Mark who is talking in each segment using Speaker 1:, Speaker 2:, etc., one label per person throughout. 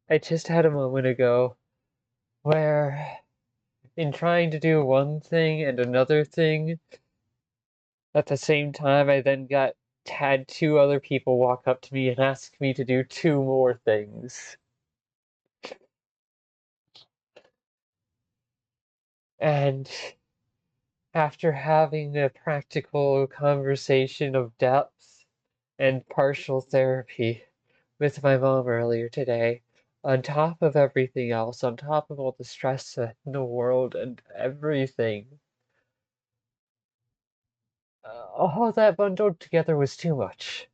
Speaker 1: I just had a moment ago where, in trying to do one thing and another thing at the same time, I then had two other people walk up to me and ask me to do two more things. And after having a practical conversation of depth and partial therapy with my mom earlier today, on top of everything else, on top of all the stress in the world and everything, all that bundled together was too much.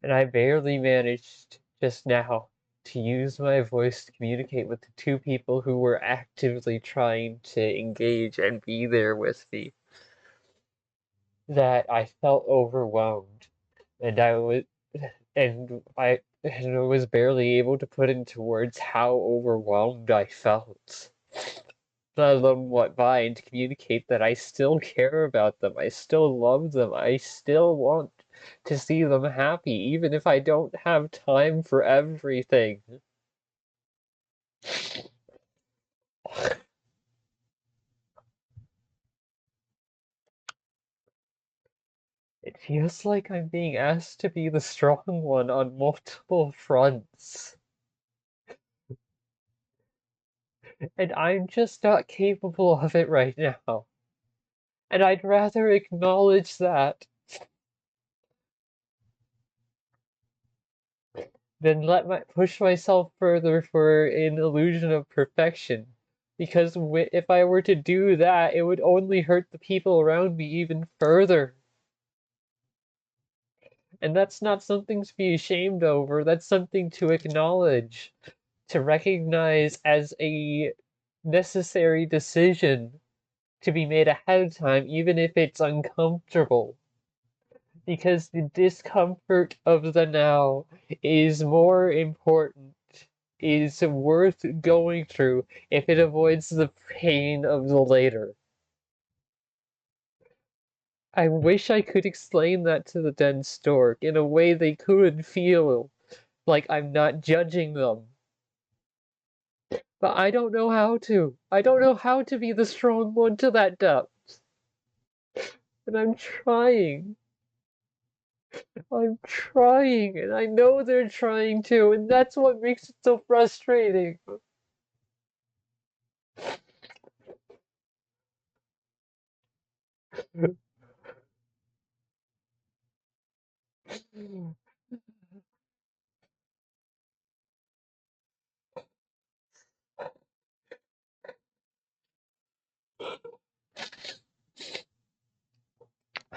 Speaker 1: And I barely managed just now to use my voice to communicate with the two people who were actively trying to engage and be there with me, that I felt overwhelmed. And I was barely able to put into words how overwhelmed I felt, let alone what by, and to communicate that I still care about them, I still love them, I still want to see them happy, even if I don't have time for everything. It feels like I'm being asked to be the strong one on multiple fronts, and I'm just not capable of it right now. And I'd rather acknowledge that than push myself further for an illusion of perfection. Because if I were to do that, it would only hurt the people around me even further. And that's not something to be ashamed over, that's something to acknowledge, to recognize as a necessary decision to be made ahead of time, even if it's uncomfortable. Because the discomfort of the now is more important, is worth going through if it avoids the pain of the later. I wish I could explain that to the dead stork in a way they could feel like I'm not judging them. But I don't know how to. I don't know how to be the strong one to that depth. And I'm trying. I'm trying, and I know they're trying to, and that's what makes it so frustrating.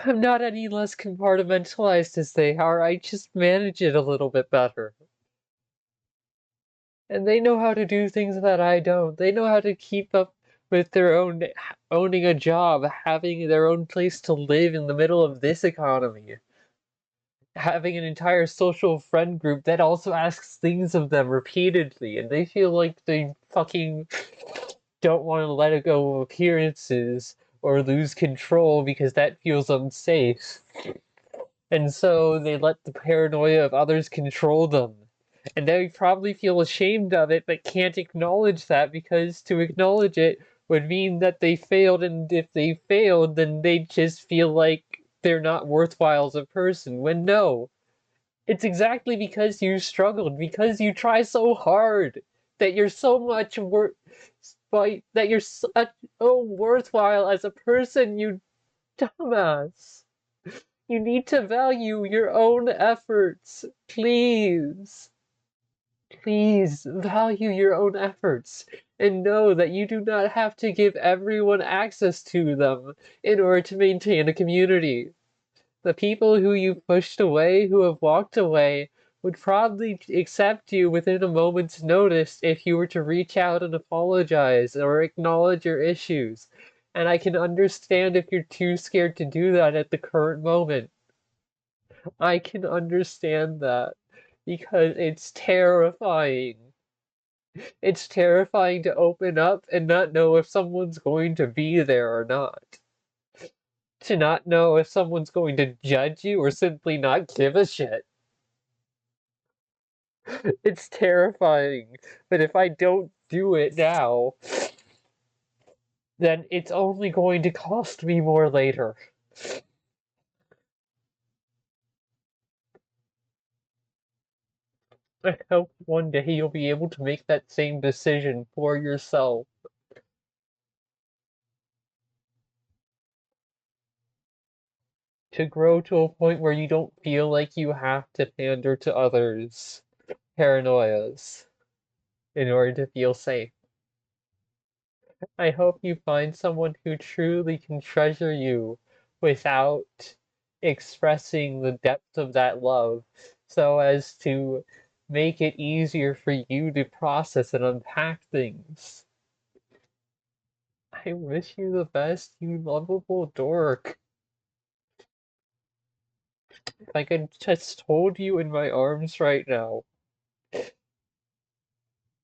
Speaker 1: I'm not any less compartmentalized as they are, I just manage it a little bit better. And they know how to do things that I don't. They know how to keep up with their own owning a job, having their own place to live in the middle of this economy, having an entire social friend group that also asks things of them repeatedly, and they feel like they fucking don't want to let it go of appearances or lose control because that feels unsafe. And so they let the paranoia of others control them. And they probably feel ashamed of it, but can't acknowledge that because to acknowledge it would mean that they failed, and if they failed, then they just feel like they're not worthwhile as a person. When no, it's exactly because you struggled, because you try so hard, that you're so much that you're so worthwhile as a person, you dumbass. You need to value your own efforts, please. Please value your own efforts and know that you do not have to give everyone access to them in order to maintain a community. The people who you've pushed away, who have walked away, would probably accept you within a moment's notice if you were to reach out and apologize or acknowledge your issues. And I can understand if you're too scared to do that at the current moment. I can understand that because it's terrifying. It's terrifying to open up and not know if someone's going to be there or not. To not know if someone's going to judge you or simply not give a shit. It's terrifying. But if I don't do it now, then it's only going to cost me more later. I hope one day you'll be able to make that same decision for yourself. To grow to a point where you don't feel like you have to pander to others' paranoias in order to feel safe. I hope you find someone who truly can treasure you without expressing the depth of that love so as to make it easier for you to process and unpack things. I wish you the best, you lovable dork. If I could just hold you in my arms right now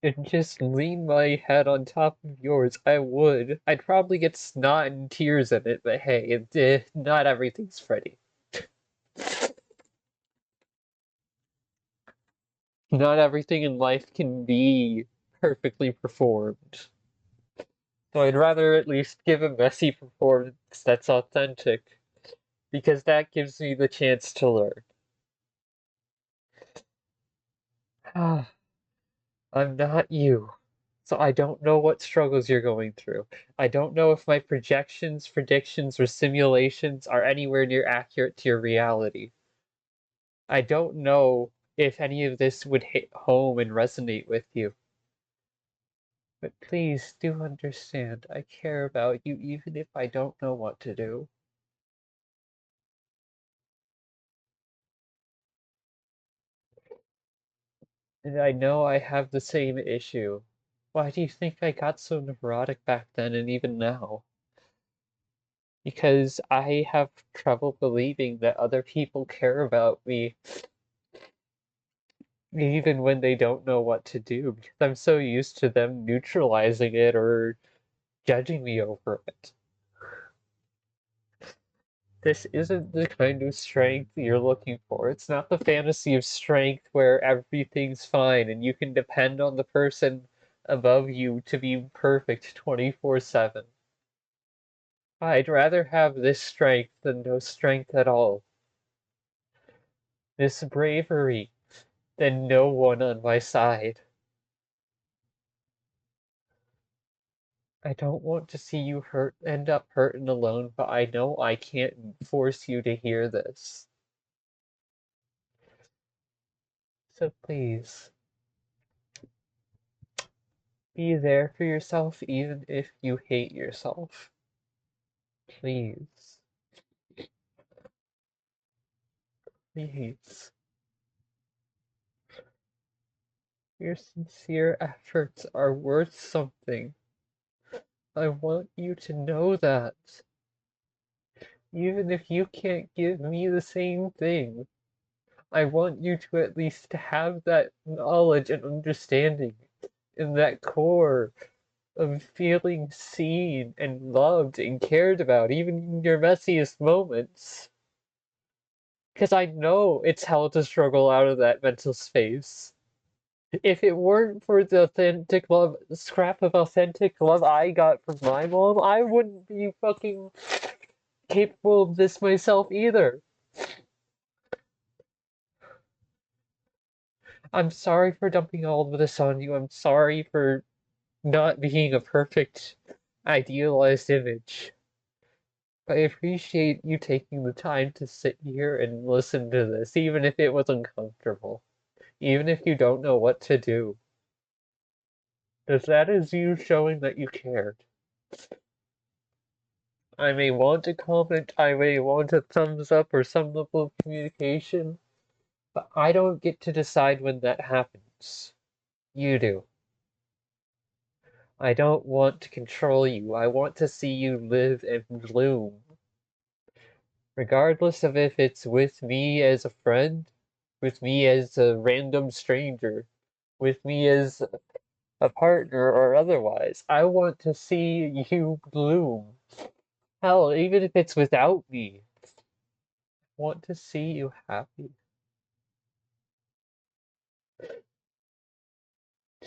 Speaker 1: and just lean my head on top of yours, I would. I'd probably get snot and tears in it, but hey, not everything's Freddy. Not everything in life can be perfectly performed. So I'd rather at least give a messy performance that's authentic, because that gives me the chance to learn. I'm not you. So I don't know what struggles you're going through. I don't know if my projections, predictions, or simulations are anywhere near accurate to your reality. I don't know if any of this would hit home and resonate with you. But please do understand, I care about you even if I don't know what to do. And I know I have the same issue. Why do you think I got so neurotic back then and even now? Because I have trouble believing that other people care about me even when they don't know what to do, because I'm so used to them neutralizing it or judging me over it. This isn't the kind of strength you're looking for. It's not the fantasy of strength where everything's fine and you can depend on the person above you to be perfect 24/7. I'd rather have this strength than no strength at all. This bravery than no one on my side. I don't want to see you end up hurt and alone, but I know I can't force you to hear this. So please, be there for yourself even if you hate yourself. Please. Please. Your sincere efforts are worth something. I want you to know that. Even if you can't give me the same thing, I want you to at least have that knowledge and understanding in that core of feeling seen and loved and cared about, even in your messiest moments. Because I know it's hell to struggle out of that mental space. If it weren't for the authentic love, scrap of authentic love I got from my mom, I wouldn't be fucking capable of this myself either. I'm sorry for dumping all of this on you. I'm sorry for not being a perfect, idealized image. I appreciate you taking the time to sit here and listen to this, even if it was uncomfortable. even if you don't know what to do. Because that is you showing that you cared. I may want a comment, I may want a thumbs up or some level of communication, but I don't get to decide when that happens. You do. I don't want to control you. I want to see you live and bloom. Regardless of if it's with me as a friend, with me as a random stranger, with me as a partner or otherwise. I want to see you bloom. Hell, even if it's without me, I want to see you happy.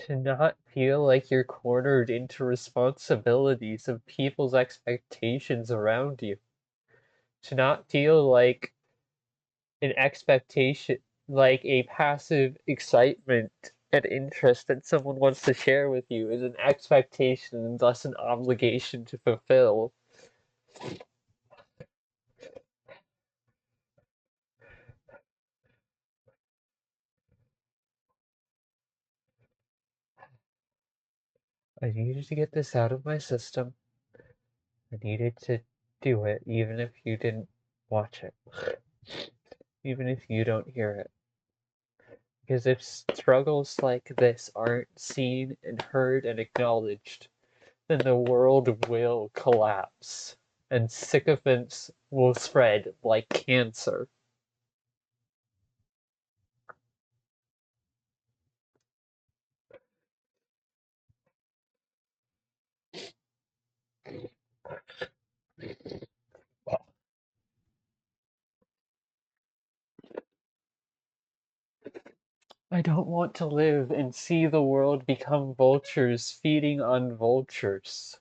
Speaker 1: To not feel like you're cornered into responsibilities of people's expectations around you. To not feel like an expectation, like a passive excitement and interest that someone wants to share with you is an expectation and thus an obligation to fulfill. I needed to get this out of my system. I needed to do it, even if you didn't watch it, even if you don't hear it. Because if struggles like this aren't seen and heard and acknowledged, then the world will collapse and sycophants will spread like cancer. I don't want to live and see the world become vultures feeding on vultures.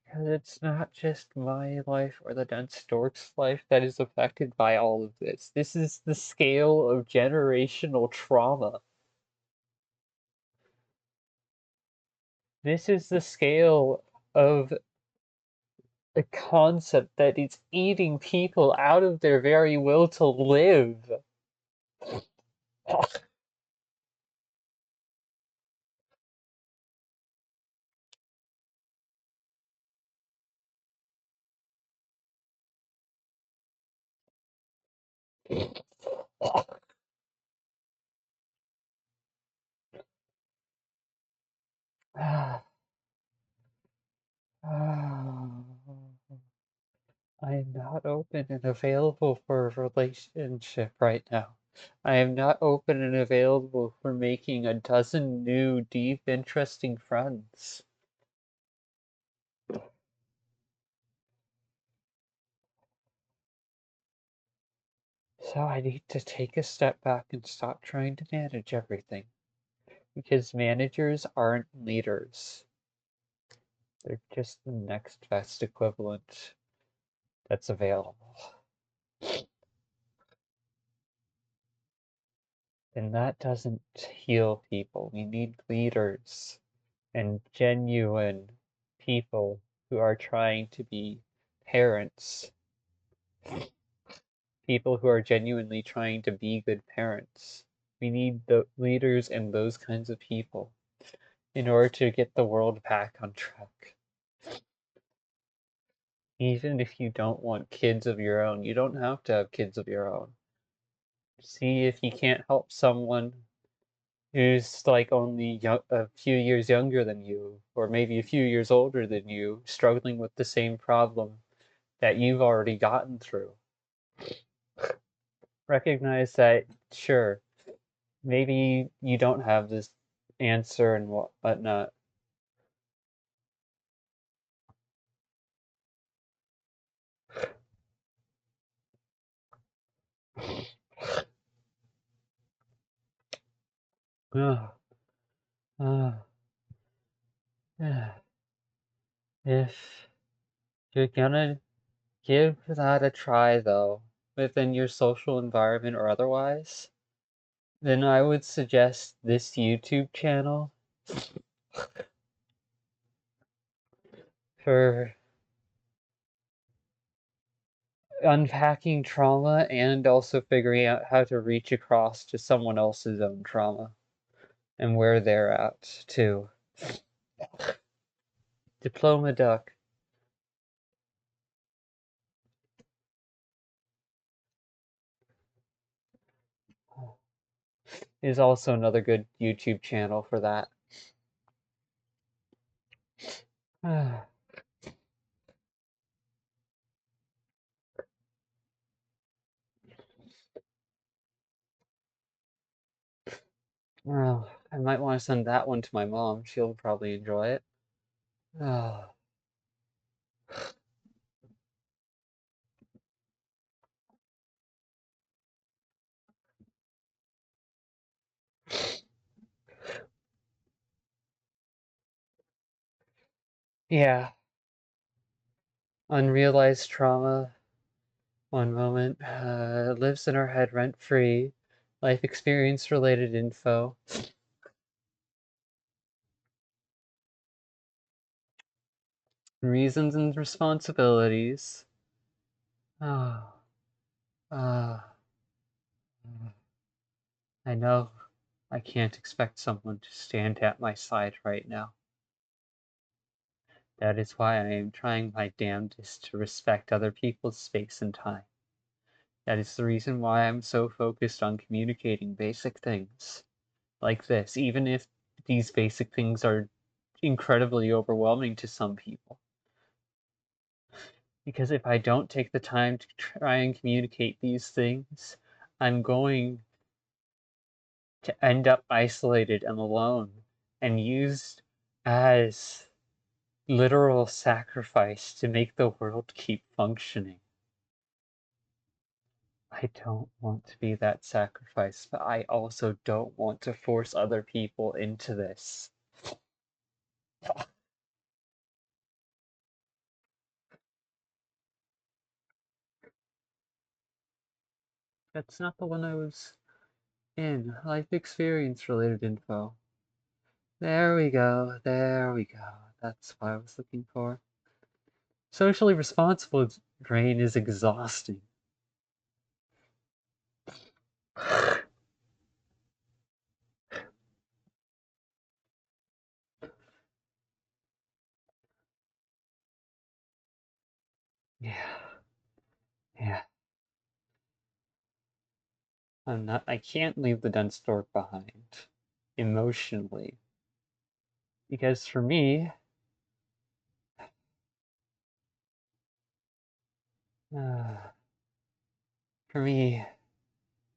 Speaker 1: Because it's not just my life or the dense stork's life that is affected by all of this. This is the scale of generational trauma. This is the scale of a concept that is eating people out of their very will to live. I am not open and available for a relationship right now. I am not open and available for making a dozen new, deep, interesting friends. So I need to take a step back and stop trying to manage everything. Because managers aren't leaders. They're just the next best equivalent that's available. And that doesn't heal people. We need leaders and genuine people who are trying to be parents, people who are genuinely trying to be good parents. We need the leaders and those kinds of people in order to get the world back on track. Even if you don't want kids of your own, you don't have to have kids of your own. See if you can't help someone who's like only a few years younger than you, or maybe a few years older than you, struggling with the same problem that you've already gotten through. Recognize that, sure, maybe you don't have this answer and whatnot. Uh, uh, if you're gonna give that a try, though, within your social environment or otherwise, then I would suggest this YouTube channel for unpacking trauma and also figuring out how to reach across to someone else's own trauma and where they're at too. Diploma Duck is also another good YouTube channel for that. Well, I might want to send that one to my mom. She'll probably enjoy it. Oh, yeah. Unrealized trauma, one moment, lives in our head rent free. Life experience related info. Reasons and responsibilities. Oh, uh, I know I can't expect someone to stand at my side right now. That is why I am trying my damnedest to respect other people's space and time. That is the reason why I'm so focused on communicating basic things like this, even if these basic things are incredibly overwhelming to some people. Because if I don't take the time to try and communicate these things, I'm going to end up isolated and alone and used as literal sacrifice to make the world keep functioning. I don't want to be that sacrifice, but I also don't want to force other people into this. That's not the one I was in. Life experience related info. There we go. There we go. That's what I was looking for. Socially responsible drain is exhausting. Yeah. Yeah. I can't leave the dense dork behind. Emotionally. Because for me, uh, for me,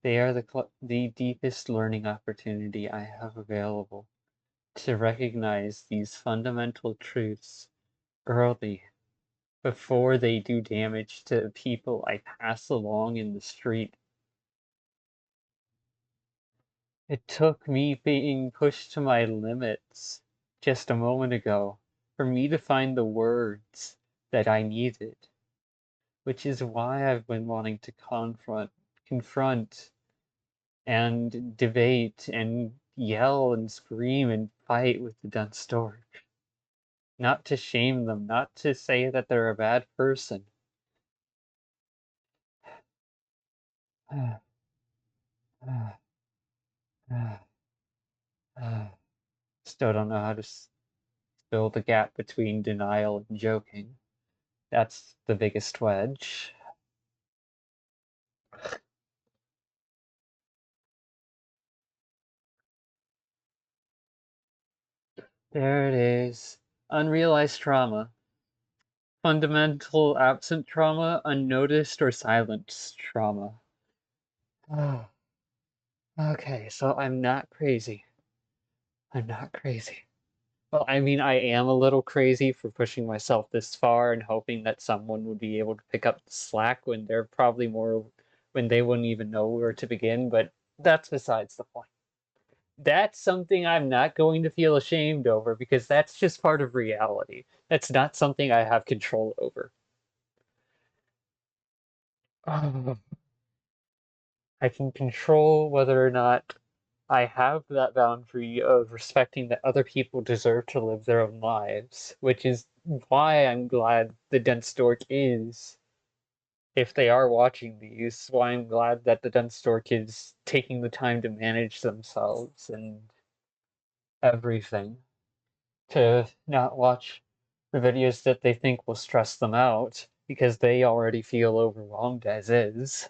Speaker 1: they are the deepest learning opportunity I have available to recognize these fundamental truths early before they do damage to people I pass along in the street. It took me being pushed to my limits just a moment ago for me to find the words that I needed, which is why I've been wanting to confront and debate and yell and scream and fight with the dunce stork. Not to shame them, not to say that they're a bad person. Still don't know how to fill the gap between denial and joking. That's the biggest wedge. There it is. Unrealized trauma. Fundamental absent trauma, unnoticed or silenced trauma. Oh, okay, so I'm not crazy. I'm not crazy. Well, I mean, I am a little crazy for pushing myself this far and hoping that someone would be able to pick up the slack when they're probably more, when they wouldn't even know where to begin, but that's besides the point. That's something I'm not going to feel ashamed over because that's just part of reality. That's not something I have control over. Oh, I can control whether or not I have that boundary of respecting that other people deserve to live their own lives, which is why I'm glad the dense dork is if they are watching these, why I'm glad that the Dunce Stork is taking the time to manage themselves and everything, to not watch the videos that they think will stress them out, because they already feel overwhelmed as is.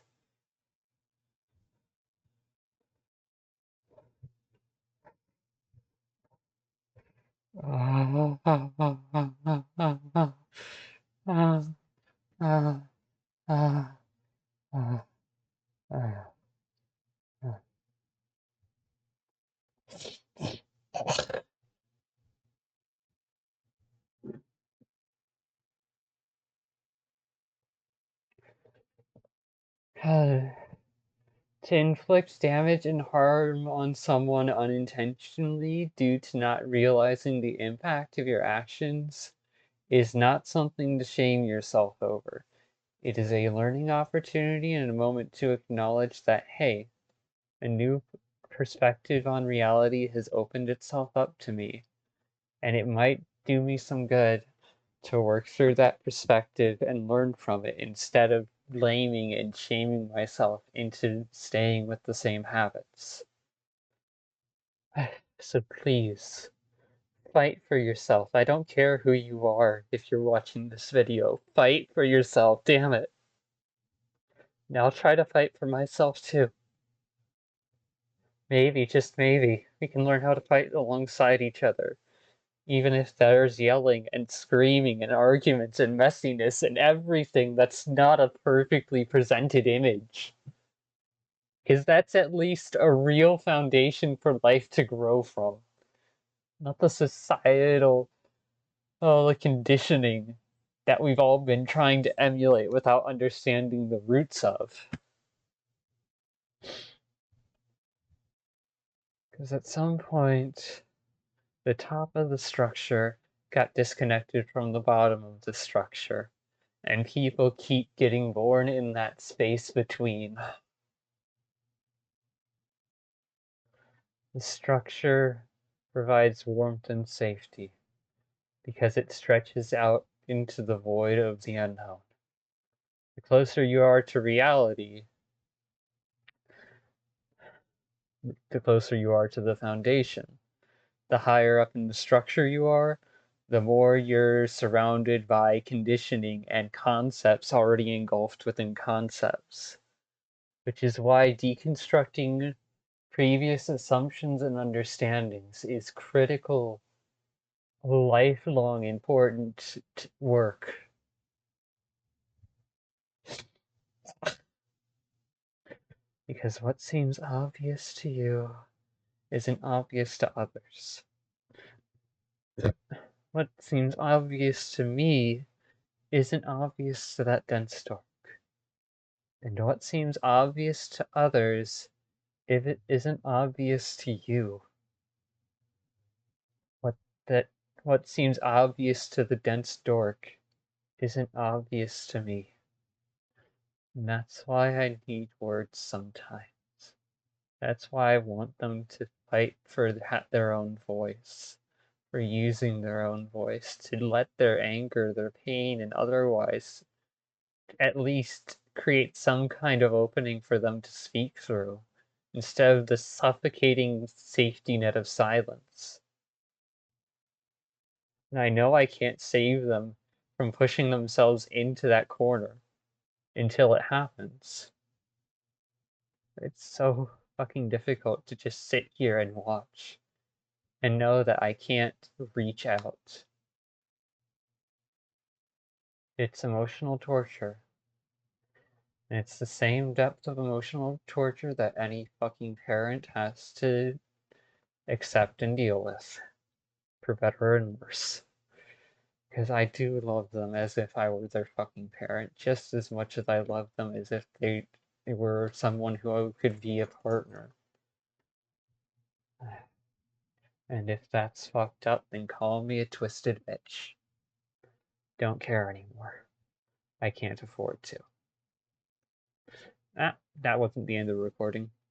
Speaker 1: To inflict damage and harm on someone unintentionally due to not realizing the impact of your actions is not something to shame yourself over. It is a learning opportunity and a moment to acknowledge that, hey, a new perspective on reality has opened itself up to me, and it might do me some good to work through that perspective and learn from it instead of blaming and shaming myself into staying with the same habits. So please, fight for yourself. I don't care who you are if you're watching this video. Fight for yourself, damn it. Now I'll try to fight for myself too. Maybe, just maybe, we can learn how to fight alongside each other. Even if there's yelling and screaming and arguments and messiness and everything that's not a perfectly presented image. Because that's at least a real foundation for life to grow from. Not the societal the conditioning that we've all been trying to emulate without understanding the roots of. Because at some point, the top of the structure got disconnected from the bottom of the structure, and people keep getting born in that space between. The structure provides warmth and safety because it stretches out into the void of the unknown. The closer you are to reality, the closer you are to the foundation. The higher up in the structure you are, the more you're surrounded by conditioning and concepts already engulfed within concepts. Which is why deconstructing previous assumptions and understandings is critical, lifelong important work. Because what seems obvious to you isn't obvious to others. What seems obvious to me isn't obvious to that dense stork. And what seems obvious to others, if it isn't obvious to you, what that what seems obvious to the dense dork isn't obvious to me. And that's why I need words sometimes. That's why I want them to fight for their own voice, for using their own voice, to let their anger, their pain, and otherwise at least create some kind of opening for them to speak through, instead of the suffocating safety net of silence. And I know I can't save them from pushing themselves into that corner until it happens. It's so fucking difficult to just sit here and watch and know that I can't reach out. It's emotional torture. And it's the same depth of emotional torture that any fucking parent has to accept and deal with, for better and worse. Because I do love them as if I were their fucking parent, just as much as I love them as if they were someone who could be a partner. And if that's fucked up, then call me a twisted bitch. Don't care anymore. I can't afford to. Ah, that wasn't the end of the recording.